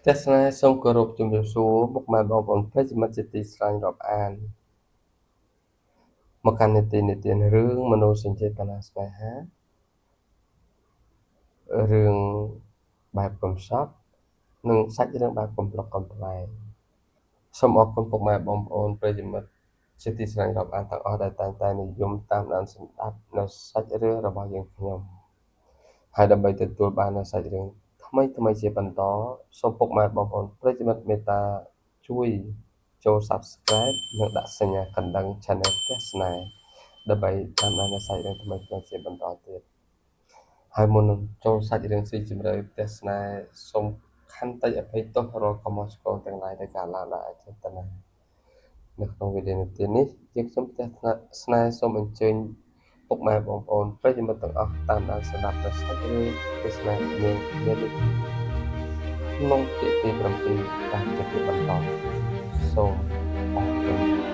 ទស្សនាសូមគោរពជំរាបសួរពុកម៉ែបងប្អូនប្រិយមិត្តជាទីស្រឡាញ់រាប់អានមកកាន់នីតិរឿងមនោសញ្ចេតនាស្នេហារឿងបែបកំសត់និងសាច់រឿងបែបកំប្លុកកំប្លែងសូមអរគុណពុកម៉ែបងប្អូនប្រិយមិត្តជាទីស្រឡាញ់រាប់អានទាំងអស់ដែលតែងតែនិយមតាមដានស្ដាប់នៅសាច់រឿងរបស់យើងខ្ញុំហើយដើម្បីទទួលបាននូវសាច់រឿងថ្មីជាបន្តសូមពុកម៉ែបងប្អូនប្រិយមិត្តមេត្តាជួយចូល Subscribe និងដាក់សញ្ញាកណ្ដឹង Channel ទស្សនាដើម្បីតាមដាននូវសាច់រឿងថ្មីជាបន្តទៀតហើយមុននឹងចូលសាច់រឿងស៊ីជម្រៅទស្សនាសូមខន្តីអភ័យទោសរាល់កំហុសឆ្គងទាំងឡាយដែលកើតឡើងដោយអចេតនានៅក្នុងវីដេអូនេះយើងខ្ញុំទស្សនាសូមអញ្ជើញពុកម៉ែបងប្អូនប្រិយមិត្តទាំងអស់តាមដានស្ដាប់នៅសាច់រឿងទស្សនាមានក្នុងភាគទី7តាមជាបន្តសូមអរគុណ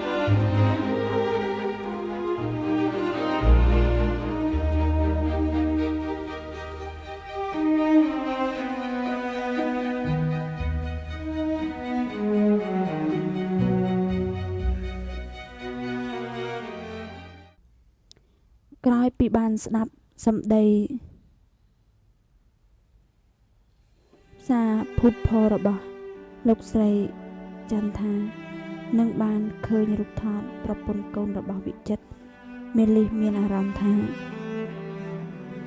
ក្រោយពីបានស្ដាប់សម្ដីសារភូតផលរបស់លោកស្រីចន្ទថានឹងបានឃើញរូបថតប្រពន្ធកូនរបស់វិចិត្រមេលីសមានអារម្មណ៍ថា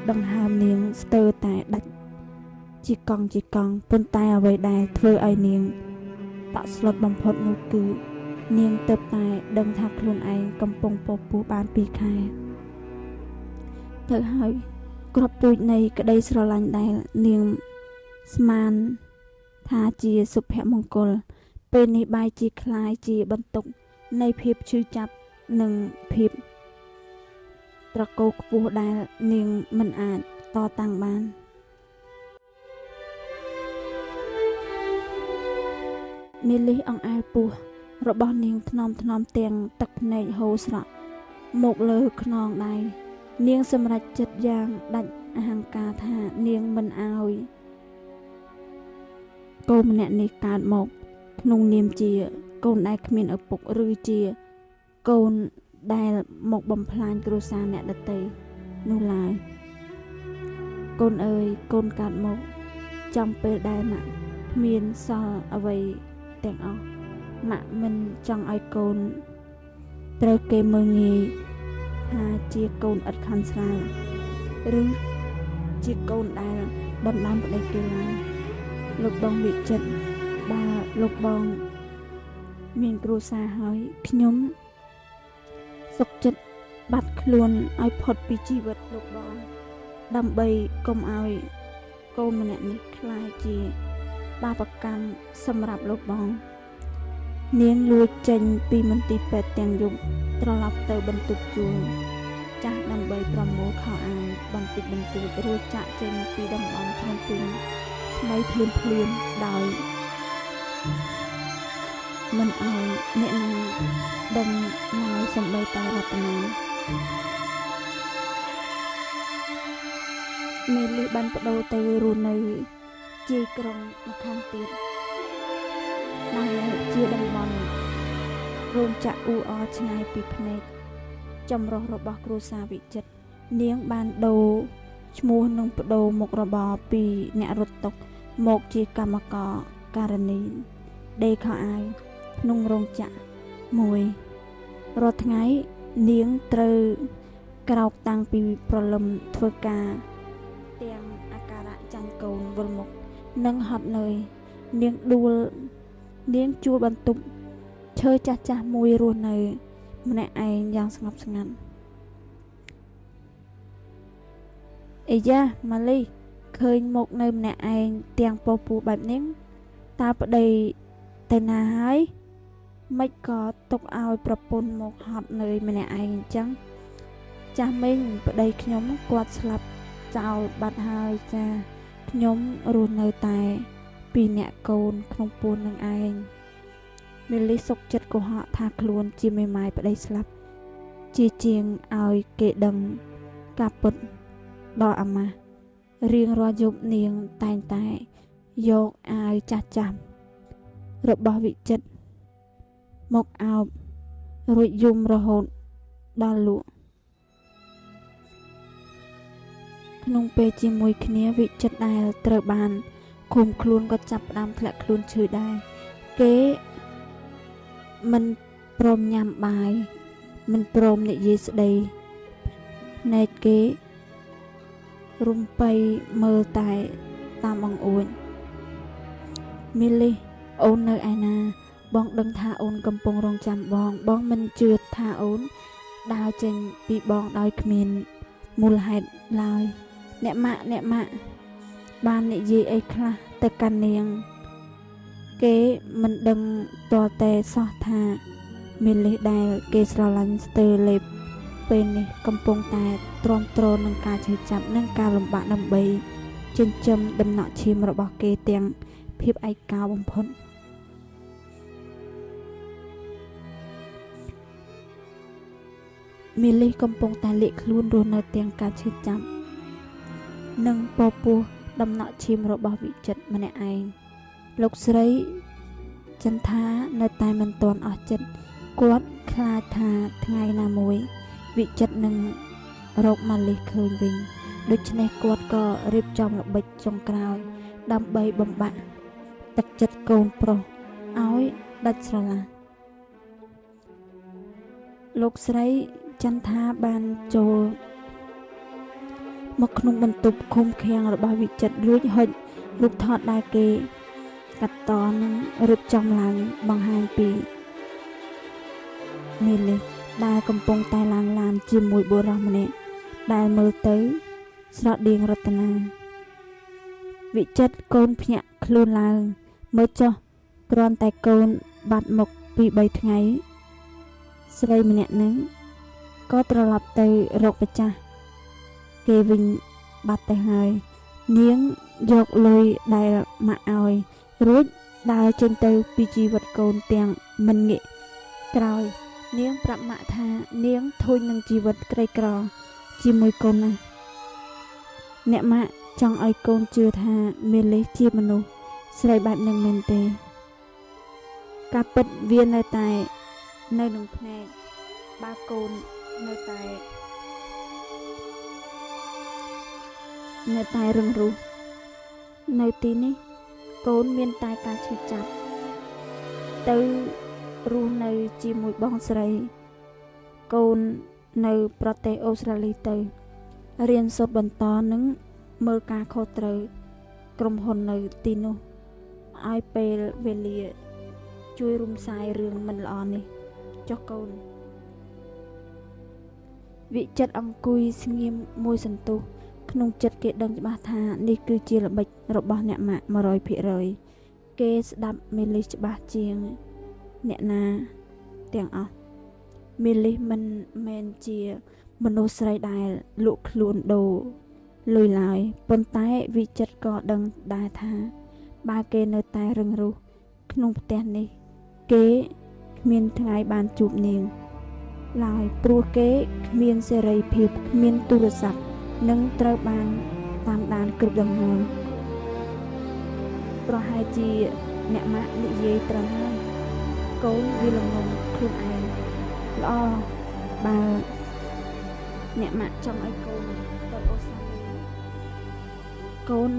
ដង្ហើមនាងស្ទើរតែដាច់ជាកង់ប៉ុន្តែអ្វីដែលធ្វើឲ្យនាងតក់ស្លុតបំផុតនោះគឺនាងទើបតែដឹងថាខ្លួនឯងកំពុងពពោះបាន2ខែទៅហើយគ្រាប់ពូជនៃក្តីស្រឡាញ់ដែលនាងស្មានថាជាសុភមង្គលពេលនេះបែរជាคล้ายជាបន្ទុកនៃភាពឈឺចាប់និងភាពត្រកូលខ្ពស់ដែលនាងមិនអាចតតាំងបានមេលីសអង្អែលពោះរបស់នាងថ្នមទាំងទឹកភ្នែកហូរស្រក់មកលើខ្នងដៃនាងសម្រេចចិត្តយ៉ាងដាច់អហង្ការថានាងមិនអោយកូនម្នាក់នេះកើតមកក្នុងនាមជាកូនដែលគ្មានឪពុកឬជាកូនដែលមកបំផ្លាញគ្រួសារអ្នកដទៃនោះឡើយកូនអើយកូនកើតមកចំពេលដែលម៉ាក់គ្មានសល់អ្វីទាំងអស់ម៉ាក់មិនចង់ឲ្យកូនត្រូវគេមើលងាយថាជាកូនឥតខំស្រាលឬជាកូនដែលដណ្ដើមប្តីគេឡើយលោកបងវិចិត្របើលោកបងមានគ្រួសារហើយខ្ញុំសុខចិត្តបាត់ខ្លួនឲ្យផុតពីជីវិតលោកបងដើម្បីកុំឲ្យកូនម្នាក់នេះខ្លាចជាបាបកម្មសម្រាប់លោកបងនាងលួចចេញពីមន្ទីរពេទ្យទាំងយប់ត្រឡប់ទៅបន្ទប់ជួលចាស់ដើម្បីប្រមូលខោអាវបន្តិចបន្តួចរួចចាក់ចេញពីតំបន់ភ្នំពេញថ្មីភ្លាមដោយមិនឲ្យអ្នកណាដឹងមកសំបីតែរតនាមេលីបានបដូរទៅរស់នៅជាក្រុងម្ខាងទៀតដែលជាតំបន់រោងចក្រអ៊ូអរឆ្ងាយពីភ្នែកចម្រុះរបស់គ្រួសារវិចិត្រនាងបានដូរឈ្មោះនិងបដូរមុខរបរពីអ្នករត់តុមកជាកម្មករការនីដេកខោអាវក្នុងរោងចក្រមួយរាល់ថ្ងៃនាងត្រូវក្រោកតាំងពីព្រលឹមធ្វើការទាំងអាការៈចាញ់កូនវិលមុខនិងហត់នឿយនាងជួលបន្ទប់ឈើចាស់មួយរស់នៅម្នាក់ឯងយ៉ាងស្ងប់ស្ងាត់អីយ៉ាម៉ាលីឃើញមកនៅម្នាក់ឯងទាំងពពោះបែបនេះតើប្តីទៅណាហើយមិនក៏ទុកឲ្យប្រពន្ធមកហត់នឿយម្នាក់ឯងអញ្ចឹងចាស់មីងប្តីខ្ញុំគាត់ស្លាប់ចោលបាត់ហើយចាខ្ញុំរស់នៅតែពីរនាក់កូនក្នុងពួននឹងឯងមេលីសុកចិត្តកុហកថាខ្លួនជាមេម៉ាយប្តីស្លាប់ជាជាងឲ្យគេដឹងការពិតដល់អាម៉ាស់រៀងរាល់យប់នាងតែងតែ យកអាវចាស់ចាស់របស់វិចិត្រមកអោបរួចយំរហូតដល់លក់ក្នុងពេលជាមួយគ្នាវិចិត្រដែលត្រូវបានឃុំខ្លួនក៏ចាប់ផ្ដើមធ្លាក់ខ្លួនឈឺដែរគេមិនព្រមញ៉ាំបាយមិនព្រមនិយាយស្ដីភ្នែកគេរំពៃមើលតែតាមអង្អួចមីលីអូននៅឯណាបងដឹងថាអូនកំពុងរងចាំបងមិនជឿថាអូនដើរចេញពីបងដោយគ្មានមូលហេតុឡើយអ្នកម៉ាក់បាននិយាយអីខ្លះទៅកាន់នាងគេមិនដឹងទាល់តែសោះថាមីលីដែលគេស្រឡាញ់ស្ទើរលេបពេលនេះកំពុងតែទ្រាំទ្រនឹងការឈឺចាប់និងការលំបាកដើម្បីចិញ្ចឹមដំណក់ឈាមរបស់គេទាំងភាពឯកោបំផុតមីលីកំពុងតែលាក់ខ្លួនរស់នៅទាំងការឈឺចាប់និងពពោះដំណក់ឈាមរបស់វិចិត្រម្នាក់ឯងលោកស្រីចន្ទថានៅតែមិនទាន់អស់ចិត្តគាត់ខ្លាចថាថ្ងៃណាមួយវិចិត្រនឹងរកម៉ាលីឃើញវិញដូច្នេះគាត់ក៏រៀបចំល្បិចចុងក្រោយដើម្បីបំបាក់ទឹកចិត្តកូនប្រុសឲ្យដាច់ស្រឡះលោកស្រីចន្ទថាបានចូលមកក្នុងបន្ទប់ឃុំឃាំងរបស់វិចិត្ររួចហុចរូបថតដែលគេកាត់តនិងរៀបចំឡើងបង្ហាញពីមីលីដែលកំពុងតែឡើងឡានជាមួយបុរសម្នាក់ដែលមើលទៅស្រដៀងរតនាវិចិត្រកូនភ្ញាក់ខ្លួនឡើងមើលចុះគ្រាន់តែកូនបាត់មុខពី3ថ្ងៃស្រីម្នាក់នឹងក៏ត្រឡប់ទៅរកម្ចាស់គេវិញបាត់ទៅហើយនាងយកលុយដែលម៉ាក់ឲ្យរួចដើរចេញទៅពីជីវិតកូនទាំងមិនងាកក្រោយនាងប្រាប់ម៉ាក់ថានាងធុញនឹងជីវិតក្រីក្រជាមួយកូនណាស់អ្នកម៉ាក់ចង់ឲ្យកូនជឿថាមេលីជាមនុស្សស្រីបែបនឹងមែនទេការពិតវានៅតែនៅក្នុងភ្នែកបើកូននៅតែរឹងរូសនៅទីនេះកូនមានតែការឈឺចាប់ទៅរស់នៅជាមួយបងស្រីកូននៅប្រទេសអូស្ត្រាលីទៅរៀនសូត្របន្តនិងមើលការខុសត្រូវក្រុមហ៊ុននៅទីនោះឲ្យពេលវេលាជួយរំសាយរឿងមិនល្អនេះចុះកូនវិចិត្រអង្គុយស្ងៀមមួយសន្ទុះក្នុងចិត្តគេដឹងច្បាស់ថានេះគឺជាល្បិចរបស់អ្នកម៉ាក់ 100% គេស្ដាប់មេលីច្បាស់ជាងអ្នកណាទាំងអស់មេលីមិនមែនជាមនុស្សស្រីដែលលក់ខ្លួនដូរលុយឡើយប៉ុន្តែវិចិត្រក៏ដឹងដែរថាបើគេនៅតែរឹងរូសក្នុងផ្ទះនេះគេគ្មានថ្ងៃបានជួបនាងឡើយព្រោះគេគ្មានសេរីភាពគ្មានទូរស័ព្ទនិងត្រូវបានតាមដានគ្រប់ដង្ហើមប្រហែលជាអ្នកម៉ាក់និយាយត្រូវហើយកូនវាល្ងងខ្លួនឯងល្អបើអ្នកម៉ាក់ចង់ឲ្យកូនទៅអូស្ត្រាលីកូន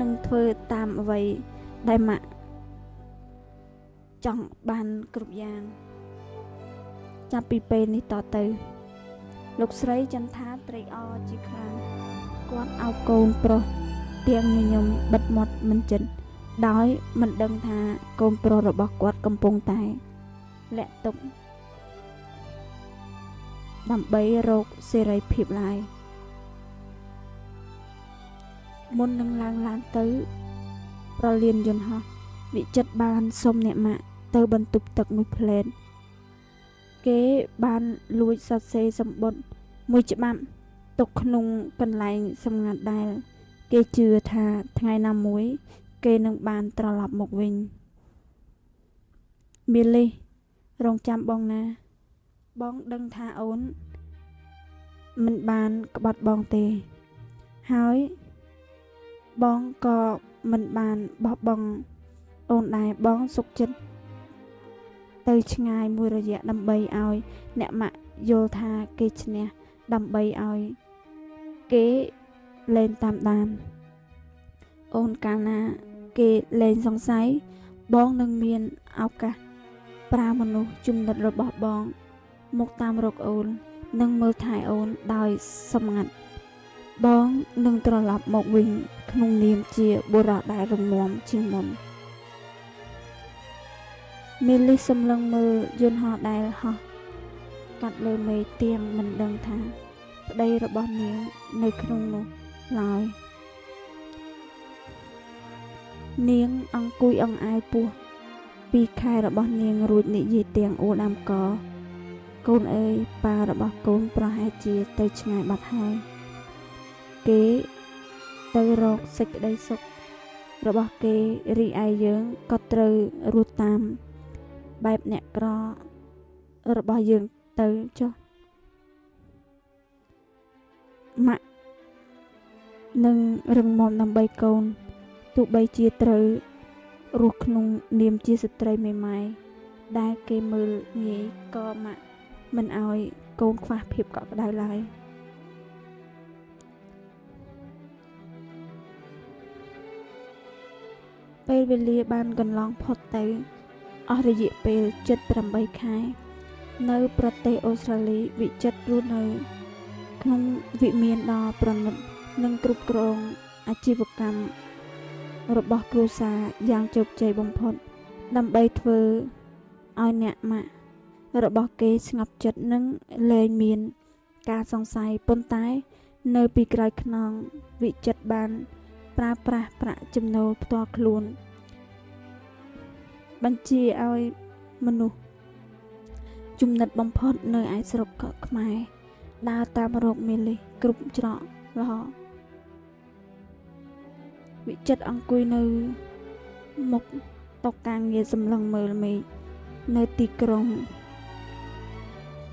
នឹងធ្វើតាមអ្វីដែលម៉ាក់ចង់បានគ្រប់យ៉ាងចាប់ពីពេលនេះតទៅលោកស្រីចន្ទថាត្រេកអរជាខ្លាំងគាត់អោបកូនប្រុសទាំងញញឹមបិទមាត់មិនចិនដោយមិនដឹងថាកូនប្រុសរបស់គាត់កំពុងតែលាក់ទុកដើម្បីរកសេរីភាពឡើយមុននឹងឡើងឡានទៅប្រលានយន្តហោះវិចិត្របានសុំអ្នកម៉ាក់ទៅបន្ទប់ទឹកមួយផ្លែតគេបានលួចសរសេរសម្បត្តិមួយច្បាប់ទុកក្នុងកន្លែងសម្ងាត់ដែលគេជឿថាថ្ងៃណាមួយគេនឹងបានត្រឡប់មកវិញមីលីរងចាំបងណាបងដឹងថាអូនមិនបានក្បត់បងទេហើយ បងក៏មិនបានបោះបង់អូនដែរបងសុខចិត្តទៅឆ្ងាយមួយរយៈដើម្បីឲ្យអ្នកម៉ាក់យល់ថាគេឈ្នះដើម្បីឲ្យគេលែងតាមដានអូនកាលណាគេលែងសង្ស័យបងនឹងមានឱកាសប្រើមនុស្សជំនិតរបស់បងមកតាមរកអូននិងមើលថែអូនដោយសម្ងាត់បងនឹងត្រឡប់មកវិញក្នុងនាមជាបុរសដែលរឹងមាំជាងមុនមេលីសម្លឹងមើលយន្តហោះដែលហោះកាត់លើមេឃទៀងមិនដឹងថាប្តីរបស់នាងនៅក្នុងនោះឡើយនាងអង្គុយអង្អែលពោះពីខែរបស់នាងរួចនិយាយទាំងអូដាំកកូនអើយប៉ារបស់កូនប្រហែលជាទៅឆ្ងាយបាត់ហើយគេទៅរកសេចក្តីសុខរបស់គេរីឯយើងក៏ត្រូវរស់តាមបែបអ្នកក្ររបស់យើងទៅចុះម៉ាក់នឹងរឹងមាំដើម្បីកូនទោះបីជាត្រូវរស់ក្នុងនាមជាស្ត្រីមេម៉ាយដែលគេមើលងាយក៏ម៉ាក់មិនឲ្យកូនខ្វះភាពកក់ក្ដៅឡើយពេលវេលាបានកន្លងផុតទៅអស់រយៈពេល78ខែនៅប្រទេសអូស្ត្រាលីវិចិត្ររស់នៅក្នុងវិមានដ៏ប្រណិតនិងគ្រប់គ្រងអាជីវកម្មរបស់គ្រួសារយ៉ាងជោគជ័យបំផុតដើម្បីធ្វើឲ្យអ្នកម៉ាក់របស់គេស្ងប់ចិត្តនិងលែងមានការសង្ស័យប៉ុន្តែនៅពីក្រោយខ្នងវិចិត្របានប្រើប្រាស់ប្រាក់ចំណូលផ្ទាល់ខ្លួនបញ្ជាឲ្យមនុស្សចំណិតបំផុតនៅឯស្រុកខ្មែរដើរតាមរកមេលីគ្រប់ច្រកល្ហកវិចិត្រអង្គុយនៅមុខតុការងារសម្លឹងមើលមេឃនៅទីក្រុង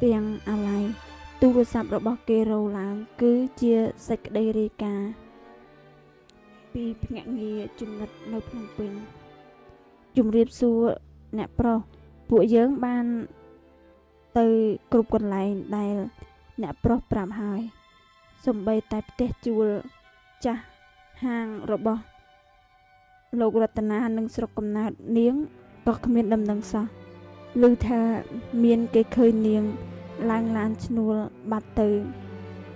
ទាំងអាឡ័យទូរស័ព្ទរបស់គេរោឡើងគឺជាសេចក្តីរាយការណ៍ពីភ្នាក់ងារចំណិតនៅភ្នំពេញជំរាបសួរអ្នកប្រុសពួកយើងបានទៅគ្រប់កន្លែងដែលអ្នកប្រុសប្រាប់ហើយសំបីតែផ្ទះជួលចាស់ហាងរបស់លោករតនានិងស្រុកកំណើតនាងក៏គ្មានដំណឹងសោះឮថាមានគេឃើញនាងឡើងឡានឈ្នួលបាត់ទៅ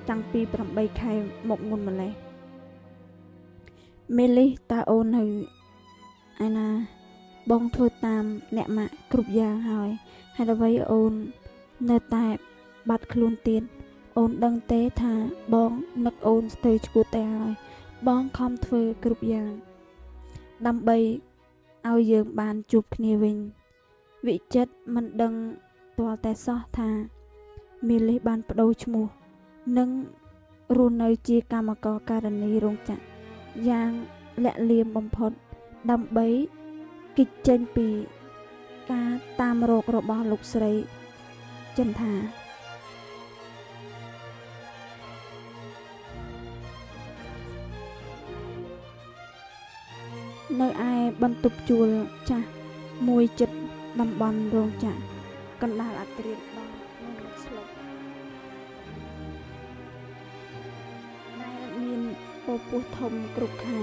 តាំងពី8ខែមកមុនម្លេះមេលីតើអូននៅឯណាបងធ្វើតាមអ្នកម៉ាក់គ្រប់យ៉ាងហើយហេតុអ្វីអូននៅតែបាត់ខ្លួនទៀតអូនដឹងទេថាបងនឹកអូនស្ទើរឈួតទៅហើយបងខំធ្វើគ្រប់យ៉ាងដើម្បីឲ្យយើងបានជួបគ្នាវិញវិចិត្រមិនដឹងទាល់តែសោះថាមេលីបានបដូរឈ្មោះនិងរស់នៅជាកម្មករការនីរោងចក្រយ៉ាងលាក់លៀមបំផុតដើម្បីគេចចេញពីការតាមរករបស់លោកស្រីចិនថានៅឯបន្ទប់ជួលចាស់មួយចិត្តតំបន់រោងចក្រកណ្ដាលអត្រាបងនឹងស្លុកដែលមានពពុះធំគ្រប់ខែ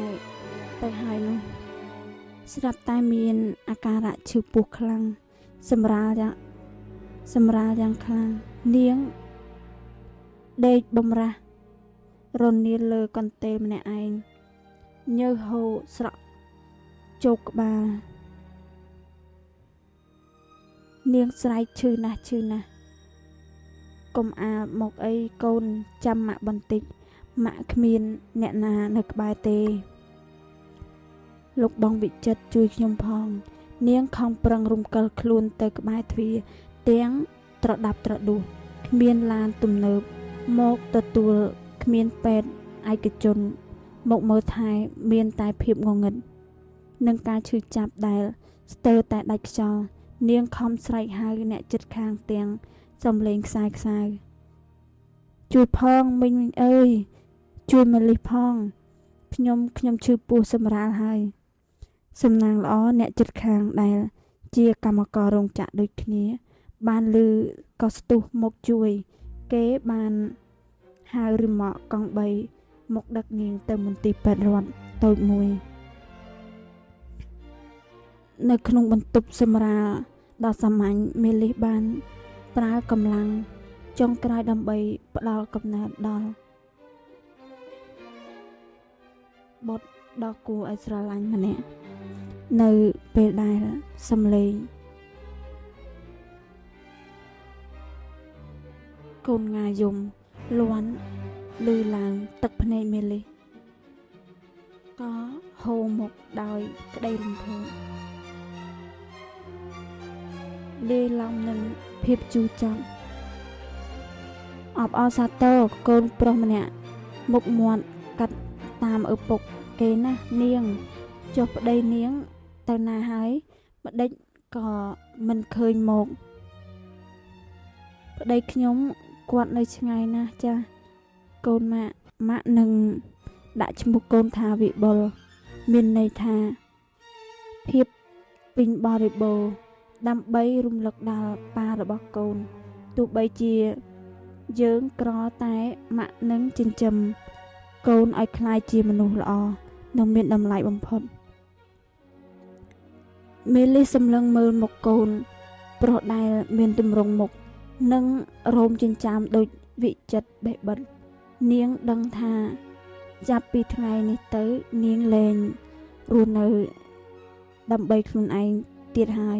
ទៅហើយនោះស្រាប់តែមានអាការៈឈឺពោះខ្លាំងសម្រាលយ៉ាងខ្លាំងនាងដេកបំរាស់រនាលលើកន្ទេលម្នាក់ឯងញើសហូរស្រក់ជោកក្បាលនាងស្រែកឈឺណាស់កុំអាលមកអីកូនចាំម៉ាក់បន្តិចម៉ាក់គ្មានអ្នកណានៅក្បែរទេលោកបងវិចិត្រជួយខ្ញុំផងនាងខំប្រឹងរំកិលខ្លួនទៅក្បែរទ្វារទាំងត្រដាប់ត្រដួសគ្មានឡានទំនើបមកទទួលគ្មានពេទ្យឯកជនមកមើលថែមានតែភាពងងឹតនឹងការឈឺចាប់ដែលស្ទើរតែដាច់ខ្យល់នាងខំស្រែកហៅអ្នកជិតខាងទាំងសំឡេងខ្សៅជួយផងមីងអើយជួយម៉ាលីសផង ខ្ញុំឈឺពោះសម្រាលហើយសំណាងល្អអ្នកចិត្តខាងដែលជាកម្មកររោងចក្រដូចគ្នាបានលឺក៏ស្ទុះមកជួយគេបានហៅរឺម៉កកង់3មកដឹកនាងទៅមន្ទីរពេទ្យរដ្ឋតូចមួយនៅក្នុងបន្ទប់សម្រាលដ៏សាមញ្ញមេលីសបានប្រើកម្លាំងចុងក្រោយដើម្បីផ្ដល់កំណើតដល់បុត្រដ៏គួរឲ្យស្រឡាញ់ម្នាក់នៅពេលដែលសំឡេងកូនងាយំលាន់ឮឡើងទឹកភ្នែកមេលីសក៏ហូរមកដោយក្តីរំភើបលាយឡំនឹងភាពជូរចត់អបអរសាទរកូនប្រុសម្នាក់មុខមាត់កាត់តាមឪពុកគេណានាងចុះប្តីនាងទៅណាហើយម្ដេចក៏មិនឃើញមកប្តីខ្ញុំគាត់នៅឆ្ងាយណាស់ចាស់កូនម៉ាក់នឹងដាក់ឈ្មោះកូនថាវិបុលមានន័យថាភាពពេញបរិបូរណ៍ដើម្បីរំលឹកដល់ប៉ារបស់កូនទោះបីជាយើងក្រតែម៉ាក់នឹងចិញ្ចឹមកូនឲ្យក្លាយជាមនុស្សល្អនិងមានតម្លៃបំផុតមេលីសម្លឹងមើលមកកូនប្រុសដែលមានទម្រង់មុខនិងរោមចិញ្ចាមដូចវិចិត្របេះបិទនាងដឹងថាចាប់ពីថ្ងៃនេះទៅនាងលែងរស់នៅដើម្បីខ្លួនឯងទៀតហើយ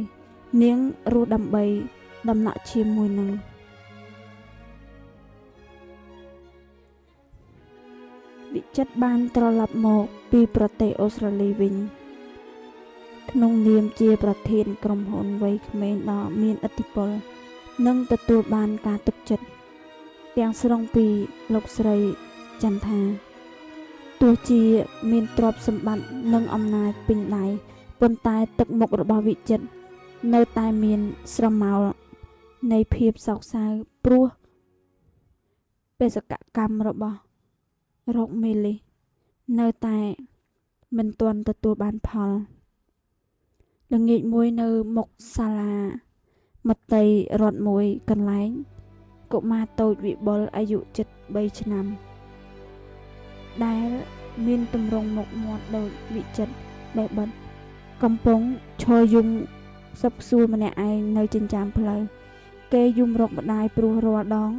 នាងរស់ដើម្បីដំណក់ឈាមមួយនឹងវិចិត្របានត្រឡប់មកពីប្រទេសអូស្ត្រាលីវិញក្នុងនាមជាប្រធានក្រុមហ៊ុនវ័យក្មេងដ៏មានឥទ្ធិពលនិងទទួលបានការទុកចិត្តទាំងស្រុងពីលោកស្រីចន្ទថាទោះជាមានទ្រព្យសម្បត្តិនិងអំណាចពេញដៃប៉ុន្តែទឹកមុខរបស់វិចិត្រនៅតែមានស្រមោលនៃភាពសោកសៅព្រោះបេសកកម្មរបស់រកមេលីនៅតែមិនទាន់ទទួលបានផលល្ងាចមួយនៅមុខសាលាមត្តេយ្យរដ្ឋមួយកន្លែងកុមារតូចវិបុលអាយុជិត3ឆ្នាំដែលមានទម្រង់មុខមាត់ដូចវិចិត្របេះបិទកំពុងឈរយំសឹកសួរម្នាក់ឯងនៅចិញ្ចើមផ្លូវគេយំរកម្ដាយព្រោះរាល់ដង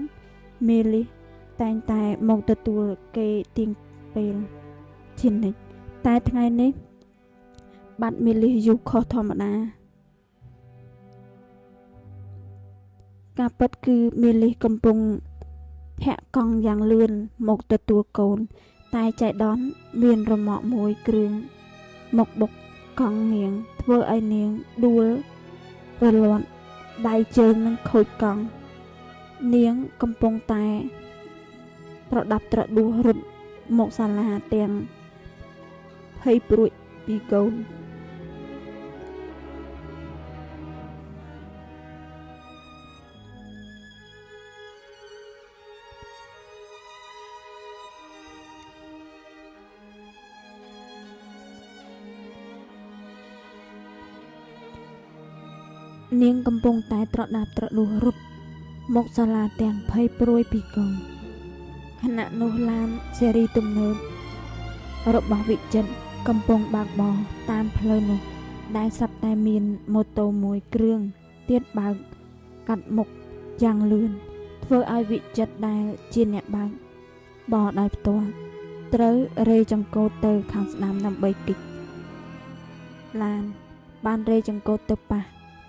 មេលីសតែងតែមកទទួលគេទៀងពេលជានិច្ចតែថ្ងៃនេះបាត់មេលីសយូរខុសធម្មតាការពិតគឺមេលីសកំពុងធាក់កង់យ៉ាងលឿនមកទទួលកូនតែចៃដន្យមានរមាក់មួយគ្រឿងមកបុកកង់នាងធ្វើឲ្យនាងដួលរលាត់ដៃជើងនឹងខូចកង់នាងកំពុងតែប្រដាប់ត្រដួសរត់មកសាលាទាំងភ័យព្រួយពីកូននាងកំពុងតែត្រដាប់ត្រដួសរត់មកសាលាទាំងភ័យព្រួយពីកូនខណៈនោះឡានស៊េរីទំនើបរបស់វិចិត្រកំពុងបើកបរតាមផ្លូវនោះដែលស្រាប់តែមានម៉ូតូមួយគ្រឿងទៀតបើកកាត់មុខយ៉ាងលឿនធ្វើឲ្យវិចិត្រដែលជាអ្នកបើកបរដោយផ្ទាល់ត្រូវរេចង្កូតទៅខាងស្ដាំដើម្បីគិតឡានបានរេចង្កូតទៅប៉ះ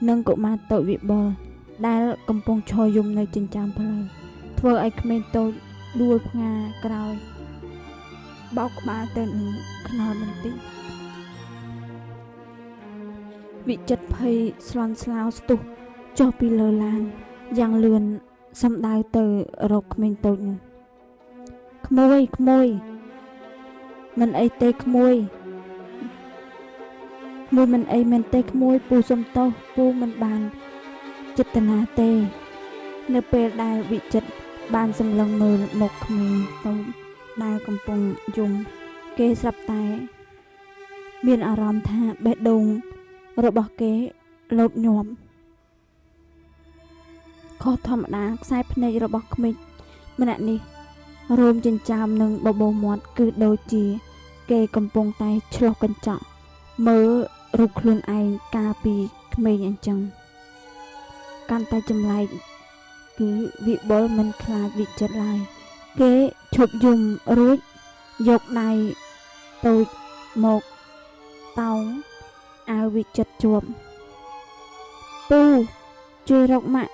នឹងកុមារតូចវិបុលដែលកំពុងឈរយំនៅចិញ្ចើមផ្លូវធ្វើឲ្យក្មេងតូចដួលផ្ងាក្រោយបោកក្បាលទៅនឹងខ្នល់បន្តិចវិចិត្រភ័យស្លន់ស្លោស្ទុះចុះពីលើឡានយ៉ាងលឿនសំដៅទៅរកក្មេងតូចនោះក្មួយមិនអីទេក្មួយមិនអីមែនទេក្មួយពូសុំទោសពូមិនបានចេតនាទេនៅពេលដែលវិចិត្របានសម្លឹងមើលមកក្មេងតូចដែលកំពុងយំ គេស្រាប់តែមានអារម្មណ៍ថាបេះដូងរបស់គេលោតញាប់ខុសធម្មតាខ្សែភ្នែករបស់ក្មេកម្នាក់នេះរោមចិញ្ចើមនិងបបោមាត់គឺដូចជាគេកំពុងតែឆ្លុះកញ្ចក់មើលរូបខ្លួនឯងកាលពីក្មេងអញ្ចឹងកាន់តែចម្លែកគឺវិបុលមិនខ្លាចវិចិត្រឡើយគេឈប់យំរួចយកដៃតូចមកតោងអាវវិចិត្រជាប់ពូជួយរកម៉ាក់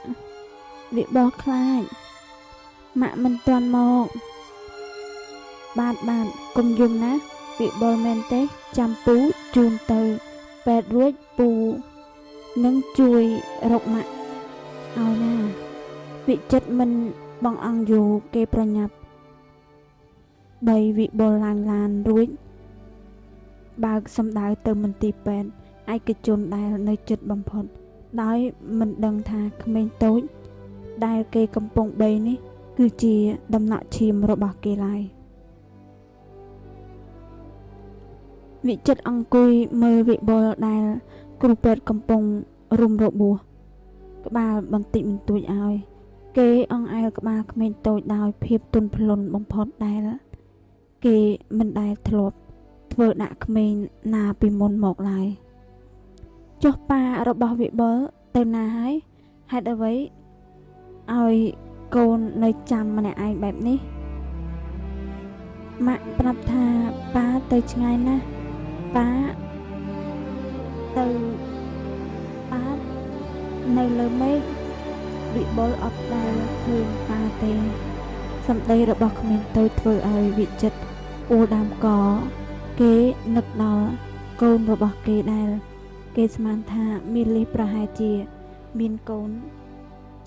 វិបុលខ្លាចម៉ាក់មិនទាន់មកបាទកុំយំណាវិបុលមែនទេចាំពូជូនទៅពេទ្យរួចពូនឹងជួយរកម៉ាក់ឲ្យណាវិចិត្រមិនបងអង្គយូគេប្រញាប់បីវិបុលឡើងឡានរួចបើកសំដៅទៅមន្ទីរពេទ្យឯកជនដែលនៅជិតបំផុតដោយមិនដឹងថាក្មេងតូចដែលគេកំពុងបីនេះគឺជាដំណក់ឈាមរបស់គេឡើយវិចិត្រអង្គុយមើលវិបុលដែលគ្រូពេទ្យកំពុងរុំរបួសក្បាលបន្តិចបន្តួចឲ្យគេអង្អែលក្បាលក្មេងតូចដោយភាពទន់ភ្លន់បំផុតដែលគេមិនដែលធ្លាប់ធ្វើដាក់ក្មេងណាពីមុនមកឡើយចុះប៉ារបស់វិបុលទៅណាហើយហេតុអ្វីឲ្យកូននៅចាំម្នាក់ឯងបែបនេះម៉ាក់ប្រាប់ថាប៉ាទៅឆ្ងាយណាស់ប៉ានៅលើមេឃវិបុលអត់ដែលឃើញប៉ាទេសម្ដីរបស់ក្មេងតូចធ្វើឲ្យវិចិត្រអួលដើមកគេនឹកដល់កូនរបស់គេដែលគេស្មានថាមានលិះប្រហែលជាមានកូន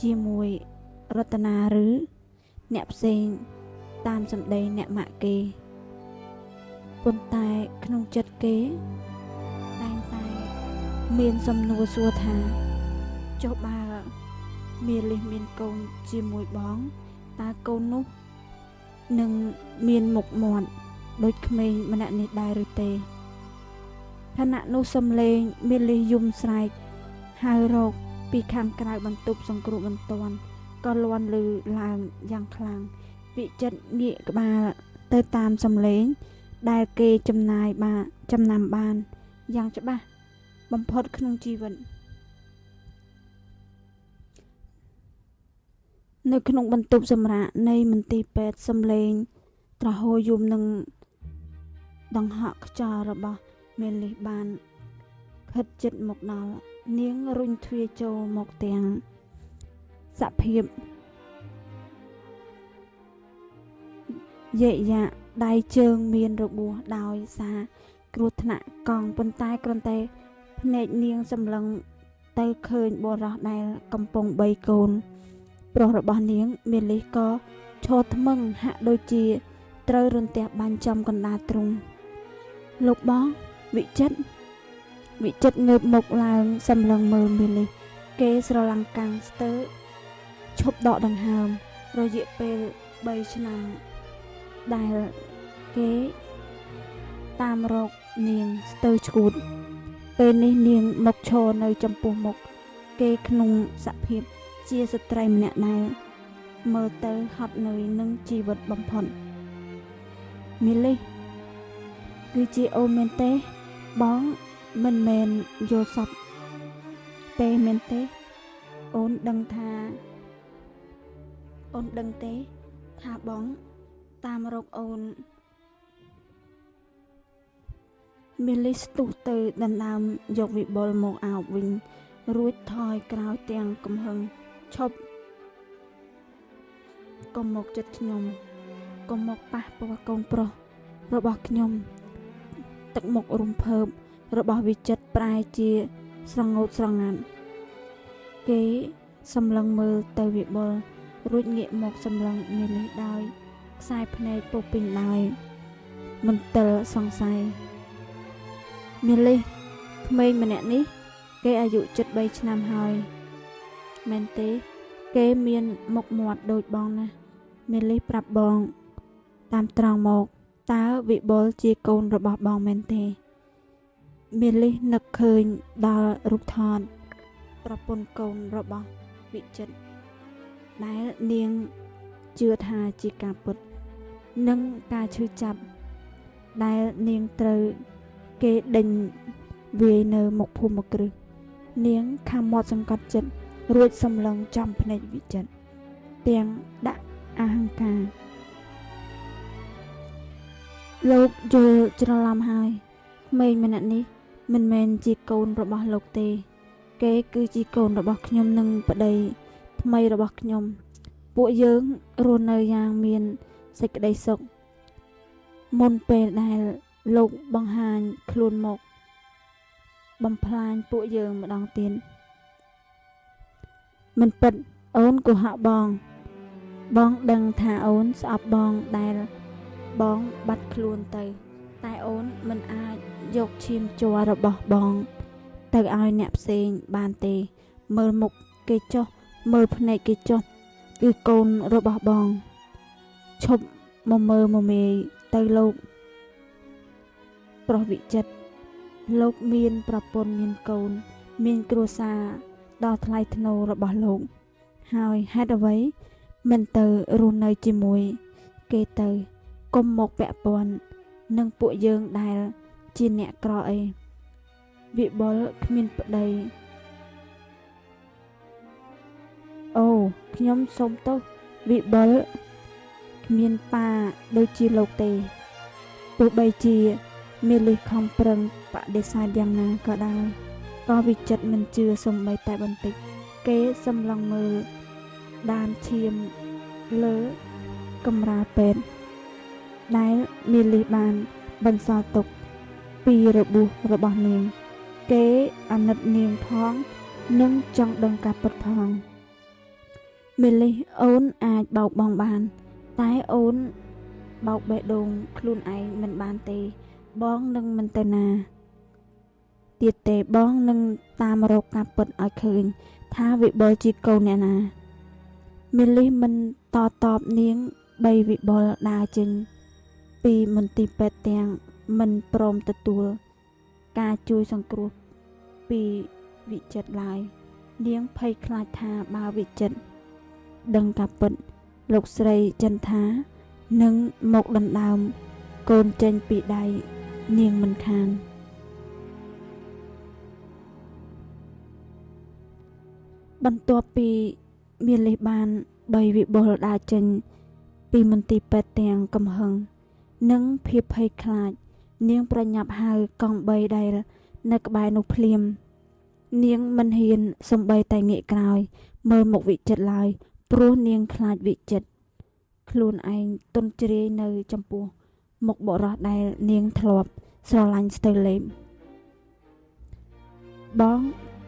ជាមួយរតនាឬអ្នកផ្សេងតាមសម្ដីអ្នកម៉ាក់គេប៉ុន្តែក្នុងចិត្តគេតែងតែមានសំណួរសួរថាចុះបើមានលិះមានកូនជាមួយបងតើកូននោះនឹងមានមុខមាត់ដូចក្មេងម្នាក់នេះដែរឬទេខណៈនោះសំឡេងមានលិះយំស្រែកហៅរកពីខាងក្រៅបន្ទប់សង្គ្រោះបន្ទាន់ក៏លាន់ឮឡើងយ៉ាងខ្លាំងវិចិត្រងាកក្បាលទៅតាមសំឡេងដែលគេចំណាំបានយ៉ាងច្បាស់បំផុតក្នុងជីវិតនៅក្នុងបន្ទប់សម្រាកនៃមន្ទីរពេទ្យសំឡេងត្រហោយំនឹងដង្ហក់ខ្យល់របស់មេលីសបានខិតជិតមកដល់នាងរុញទ្វារចូលមកទាំងសភាពយេយ៉ាដៃជើងមានរបួសដោយសារគ្រោះថ្នាក់កង់ប៉ុន្តែគ្រាន់តែភ្នែកនាងសម្លឹងទៅឃើញបុរសដែលកំពុងបីកូនប្រុសរបស់នាងមេលីសក៏ឈរថ្មឹងហាក់ដូចជាត្រូវរន្ទះបាញ់ចំកណ្ដាលទ្រូងលោកបងវិចិត្រងើបមុខឡើងសម្លឹងមើលមេលីសគេស្រឡាំងកាំងស្ទើរឈប់ដកដង្ហើមរយៈពេល3ឆ្នាំដែលគេតាមរកនាងស្ទើរឈួតពេលនេះនាងមកឈរនៅចំពោះមុខគេក្នុងសភាពជាស្ត្រីម្នាក់ដែលមើលទៅហត់នឿយនឹងជីវិតបំផុតមីលីគឺជាអូនមែនទេបងមិនមែនយល់សប្តិទេមែនទេអូនដឹងទេថាបងតាមរកអូនមីលីស្ទុះទៅដណ្ដើមយកវិបុលមកអោបវិញរួចថយក្រោយទាំងកំហឹងឈប់កុំមកចិត្តខ្ញុំកុំមកប៉ះពាល់កូនប្រុសរបស់ខ្ញុំទឹកមុខរំភើបរបស់វិចិត្រប្រែជាស្រងោតស្រងាត់គេសម្លឹងមើលទៅវិបុលរួចងាកមកសម្លឹងមេលីដោយខ្សែភ្នែកពុះពេញដោយមន្ទិលសង្ស័យមេលីក្មេងម្នាក់នេះគេអាយុជិត3ឆ្នាំហើយមែនទេគេមានមុខមាត់ដូចបងណាមេលីប្រាប់បងតាមត្រង់មក តើវិបុលជាកូនរបស់បងមែនទេមីលីនឹកឃើញដល់រូបថតប្រពន្ធកូនរបស់វិចិត្រដែលនាងជឿថាជាការពិតនិងការឈឺចាប់ដែលនាងត្រូវគេដេញវាយនៅមុខភូមិគ្រឹះនាងខំមាត់សង្កត់ចិត្តរួចសម្លឹងចំភ្នែកវិចិត្រទាំងដាក់អហង្ការលោកយល់ច្រឡំហើយក្មេងម្នាក់នេះមិនមែនជាកូនរបស់លោកទេគេគឺជាកូនរបស់ខ្ញុំនិងប្តីថ្មីរបស់ខ្ញុំពួកយើងរស់នៅយ៉ាងមានសេចក្តីសុខមុនពេលដែលលោកបង្ហាញខ្លួនមកបំផ្លាញពួកយើងម្ដងទៀតមិនពិតអូនកុហកបងដឹងថាអូនស្អប់បងដែលបងបាត់ខ្លួនទៅតែអូនមិនអាចយកឈាមជ័ររបស់បងទៅឲ្យអ្នកផ្សេងបានទេមើលមុខគេចុះមើលភ្នែកគេចុះគឺកូនរបស់បងឈប់មកមើលមកមេទៅលោកប្រុសវិចិត្រលោកមានប្រពន្ធមានកូនមានគ្រួសារដ៏ថ្លៃថ្នូររបស់លោកហើយហេតុអ្វីមិនទៅរស់នៅជាមួយគេទៅកុំមកពាក់ព័ន្ធនឹងពួកយើងដែលជាអ្នកក្រអីវិបុលគ្មានប្តីអូខ្ញុំសូមទោសវិបុលគ្មានប៉ាដូចជាលោកទេទោះបីជាមីលីខំប្រឹងបដិសេធយ៉ាងណាក៏ដោយក៏វិចិត្រមិនជឿសំបីតែបន្តិចគេសម្លឹងមើលដានឈាមលើកំរាលពេទ្យដែលមីលីបានបន្សល់ទុកពីរបួសរបស់នាងគេអាណិតនាងផងនិងចង់ដឹងការពិតផងមីលីអូនអាចបោកបងបានតែអូនបោកបេះដូងខ្លួនឯងមិនបានទេបងនឹងមិនទៅណាទៀតទេបងនឹងតាមរកការពិតឲ្យឃើញថាវិបុលជាកូនអ្នកណាមីលីមិនតតបនាងបីវិបុលដើរចេញពីមន្ទីរពេទ្យទាំងមិនព្រមទទួលការជួយសង្គ្រោះពីវិចិត្រឡើយនាងភ័យខ្លាចថាបើវិចិត្រដឹងការពិតលោកស្រីចិនថានឹងមកដណ្ដើមកូនចេញពីដៃនាងមិនខានបន្ទាប់ពីមានលេសបានបីវិបុលដើរចេញពីមន្ទីរពេទ្យទាំងកំហឹងនិងភាពភ័យខ្លាចនាងប្រញាប់ហៅកង់3ដែលនៅក្បែរនោះភ្លាមនាងមិនហ៊ានសំបីតែងាកក្រោយមើលមុខវិចិត្រឡើយព្រោះនាងខ្លាចវិចិត្រខ្លួនឯងទន់ជ្រាយនៅចំពោះមុខបុរសដែលនាងធ្លាប់ស្រឡាញ់ស្ទើរលេបបង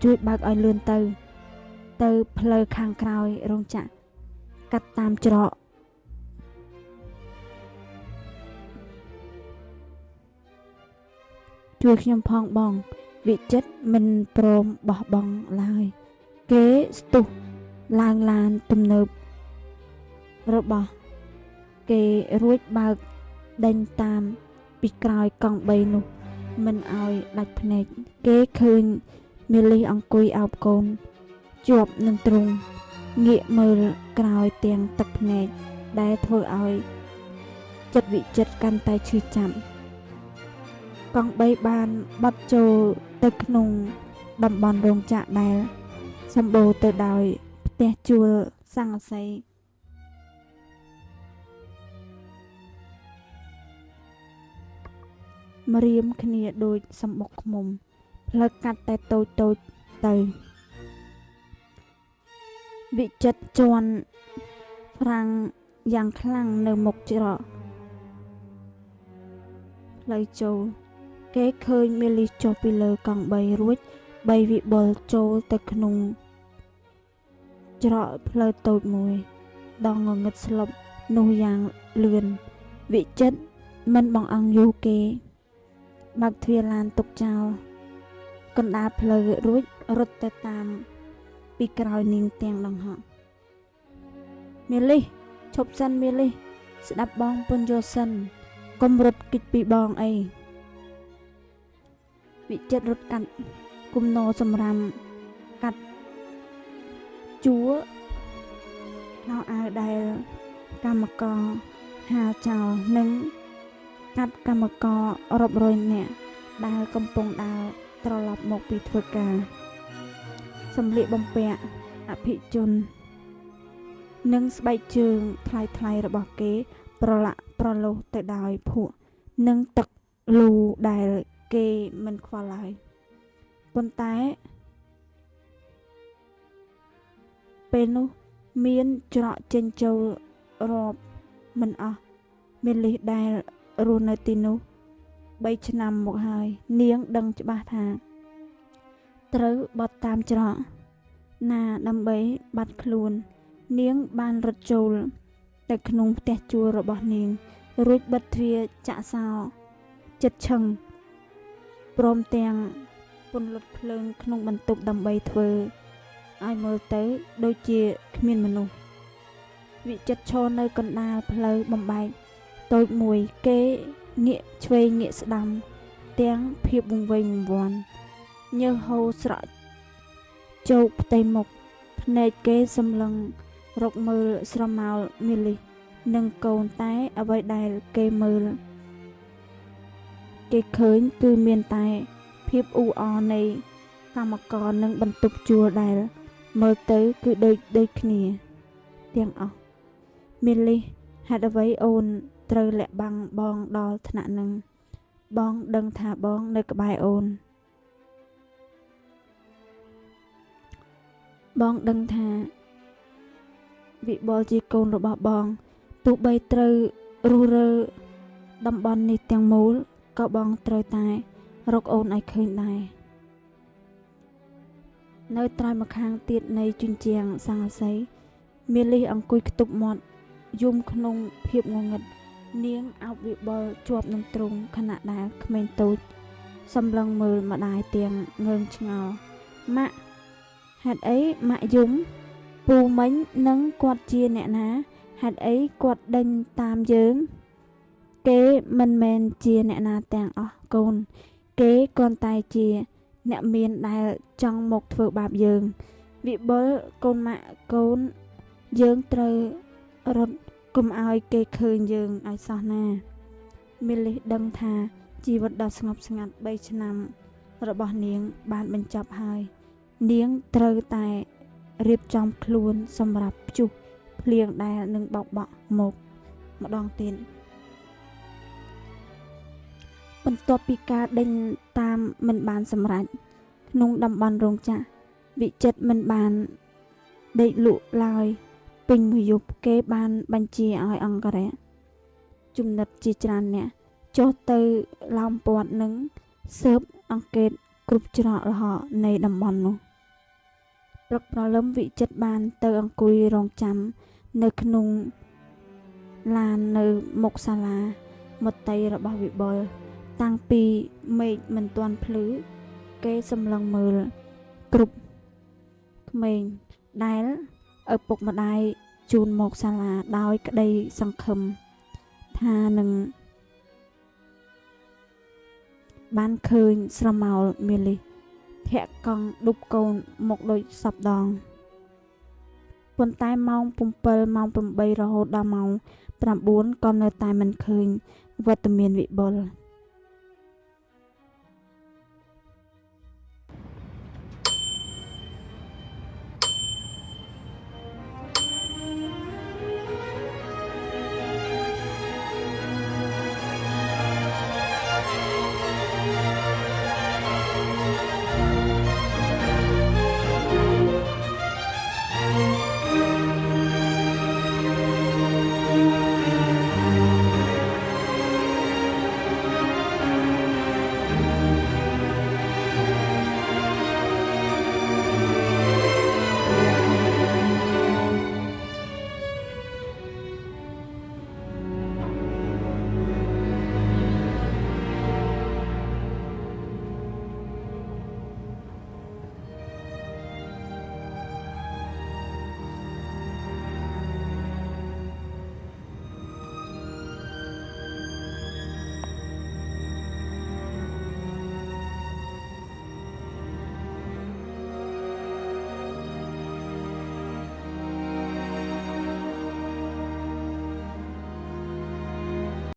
ជួយបើកឲ្យលឿនទៅផ្លូវខាងក្រោយរោងចក្រកាត់តាមច្រកជួយខ្ញុំផងបងវិចិត្រមិនព្រមបោះបង់ឡើយគេស្ទុះឡើងឡានទំនើបរបស់គេរួចបើកដេញតាមពីក្រោយកង់3នោះមិនឲ្យដាច់ភ្នែកគេឃើញមីលីអង្គុយអោបកូនជាប់នឹងទ្រូងងាកមើលក្រោយទាំងទឹកភ្នែកដែលធ្វើឲ្យចិត្តវិចិត្រកាន់តែឈឺចាប់កង់3បានបត់ចូលទៅក្នុងតំបន់រោងចក្រដែលសម្បូរទៅដោយផ្ទះជួលស័ង្កសីម្រាមគ្នាដូចសម្បុកឃ្មុំផ្លូវកាត់តែតូចទៅវិចិត្រជន់ហ្វ្រាំងយ៉ាងខ្លាំងនៅមុខច្រកផ្លូវចូលគេឃើញមីលីចុះពីលើកង់3រួចបីវិបុលចូលទៅក្នុងច្រកផ្លូវតូចមួយដងងងឹតស្លុបនោះយ៉ាងលឿនវិចិត្រមិនបង្អង់យូរគេបើកទ្វារឡានទុកចោលកណ្ដាលផ្លូវរួចរត់ទៅតាមពីក្រោយនាងទាំងដង្ហក់មីលីឈប់សិនមីលីស្ដាប់បងពន្យល់សិនក ុំរត់គេចពីបងអីវិចិត្ររត់កាត់គុំណោសម្រាមកាត់ជួខោអាវដែលកម្មករហាលចោលនិងកាត់កម្មកររាប់រយនាក់ដែលកំពុងដើរត្រឡប់មកពីធ្វើការសម្លៀកបំពាក់អភិជននិងស្បែកជើងថ្លៃៗរបស់គេប្រឡាក់ប្រឡូសទៅដោយភក់និងទឹកលូដែលគេមិនខ្វល់ឡើយប៉ុន្តែពេលនោះមានច្រកចេញចូលរាប់មិនអស់មេលីសដែលរស់នៅទីនោះ3ឆ្នាំមកហើយនាងដឹងច្បាស់ថាត្រូវបត់តាមច្រកណាដើម្បីបាត់ខ្លួននាងបានរត់ចូលទៅក្នុងផ្ទះជួលរបស់នាងរួចបិទទ្វារចាក់សោចិត្តឈឹងព្រមទាំងពន្លត់ភ្លើងក្នុងបន្ទប់ដើម្បីធ្វើឲ្យមើលទៅដូចជាគ្មានមនុស្សវិចិត្រឈរនៅកណ្ដាលផ្លូវបំបែកតូចមួយគេងាកឆ្វេងងាកស្ដាំទាំងភាពវង្វេងវង្វាន់ញើសហូរស្រក់ជោកផ្ទៃមុខភ្នែកគេសម្លឹងរកមើលស្រមោលមីលីនិងកូនតែអ្វីដែលគេមើលគេឃើញគឺមានតែភាពអ៊ូអរនៃកម្មករនិងបន្ទប់ជួលដែលមើលទៅគឺដូចគ្នាទាំងអស់មីលីហេតុអ្វីអូនត្រូវលាក់បាំងបងដល់ថ្នាក់នឹងបងដឹងថាបងនៅក្បែរអូនបងដឹងថាវិបុលជាកូនរបស់បងទោះបីត្រូវរស់រើតំបន់នេះទាំងមូលក៏បងត្រូវតែរកអូនឲ្យឃើញដែរនៅត្រើយម្ខាងទៀតនៃជញ្ជាំងសង្កសីមីលីអង្គុយខ្ទប់មាត់យំក្នុងភាពងងឹតនាងអោបវិបុលជាប់នឹងទ្រូងខណៈដែលក្មេងតូចសម្លឹងមើលម្ដាយទាំងងើងឆ្ងល់ម៉ាក់ហេតុអីម៉ាក់យំពូមិញនឹងគាត់ជាអ្នកណាហេតុអីគាត់ដេញតាមយើងគេមិនមែនជាអ្នកណាទាំងអស់កូនគេគ្រាន់តែជាអ្នកមានដែលចង់មកធ្វើបាបយើងវិបុលកូនម៉ាក់កូនយើងត្រូវរត់កុំឲ្យគេឃើញយើងឲ្យសោះណាមីលីដឹងថាជីវិតដ៏ស្ងប់ស្ងាត់3ឆ្នាំរបស់នាងបានបញ្ចប់ហើយនាងត្រូវតែរៀបចំខ្លួនសម្រាប់ព្យុះភ្លៀងដែលនឹងបោកបក់មកម្ដងទៀតបន្ទាប់ពីការដេញតាមមិនបានសម្រេចក្នុងតំបន់រោងចក្រវិចិត្រមិនបានដេកលក់ឡើយពេញមួយយប់គេបានបញ្ជាឲ្យអង្គរៈជំនិតជាច្រើនអ្នកចុះទៅឡោមព័ទ្ធនិងស៊ើបអង្កេតគ្រប់ច្រកល្ហកនៃតំបន់នោះព្រឹកព្រលឹមវិចិត្របានទៅអង្គុយរងចាំនៅក្នុងឡាននៅមុខសាលាមត្តេយ្យរបស់វិបុលតាំងពីមេឃមិនទាន់ភ្លឺគេសម្លឹងមើលគ្រប់ក្មេងដែលឪពុកម្ដាយជូនមកសាលាដោយក្តីសង្ឃឹមថានឹងបានឃើញស្រមោលមីលីធាក់កង់ឌុបកូនមកដូចសពដងប៉ុន្តែម៉ោង7ម៉ោង8រហូតដល់ម៉ោង9ក៏នៅតែមិនឃើញវត្តមានវិបុល